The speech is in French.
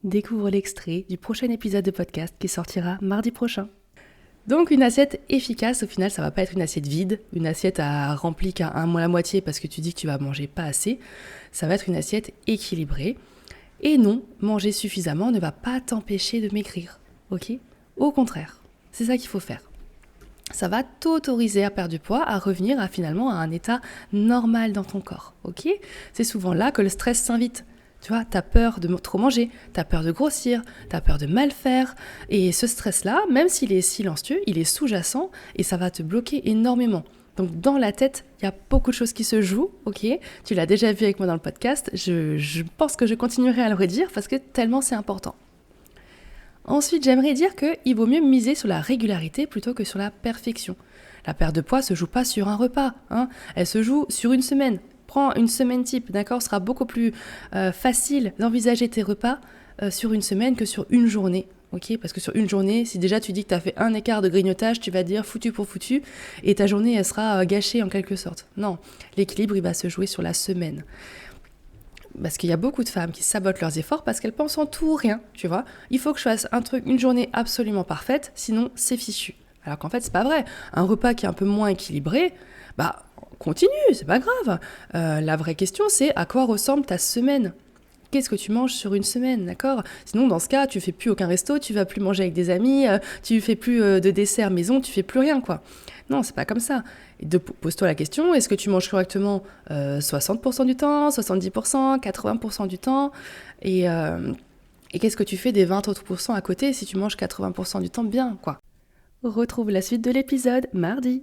Découvre l'extrait du prochain épisode de podcast qui sortira mardi prochain. Donc une assiette efficace, au final ça va pas être une assiette vide, une assiette à remplie qu'à la moitié parce que tu dis que tu vas manger pas assez, ça va être une assiette équilibrée. Et non, manger suffisamment ne va pas t'empêcher de maigrir, ok ? Au contraire, c'est ça qu'il faut faire. Ça va t'autoriser à perdre du poids, à revenir finalement à un état normal dans ton corps, ok ? C'est souvent là que le stress s'invite. Tu vois, t'as peur de trop manger, t'as peur de grossir, t'as peur de mal faire. Et ce stress-là, même s'il est silencieux, il est sous-jacent et ça va te bloquer énormément. Donc dans la tête, il y a beaucoup de choses qui se jouent, ok ? Tu l'as déjà vu avec moi dans le podcast, je pense que je continuerai à le redire parce que tellement c'est important. Ensuite, j'aimerais dire qu'il vaut mieux miser sur la régularité plutôt que sur la perfection. La perte de poids ne se joue pas sur un repas, elle se joue sur une semaine. Prends une semaine type, d'accord ? Ce sera beaucoup plus facile d'envisager tes repas sur une semaine que sur une journée. Ok ? Parce que sur une journée, si déjà tu dis que tu as fait un écart de grignotage, tu vas dire foutu pour foutu, et ta journée, elle sera gâchée en quelque sorte. Non, l'équilibre, il va se jouer sur la semaine. Parce qu'il y a beaucoup de femmes qui sabotent leurs efforts parce qu'elles pensent en tout ou rien, tu vois. Il faut que je fasse une journée absolument parfaite, sinon c'est fichu. Alors qu'en fait, c'est pas vrai. Un repas qui est un peu moins équilibré, continue, c'est pas grave. La vraie question, c'est à quoi ressemble ta semaine ? Qu'est-ce que tu manges sur une semaine, d'accord ? Sinon, dans ce cas, tu fais plus aucun resto, tu vas plus manger avec des amis, tu fais plus de dessert maison, tu fais plus rien, quoi. Non, c'est pas comme ça. Pose-toi la question, est-ce que tu manges correctement 60% du temps, 70%, 80% du temps ? Et qu'est-ce que tu fais des 20 autres pourcents à côté si tu manges 80% du temps bien, quoi ? Retrouve la suite de l'épisode mardi.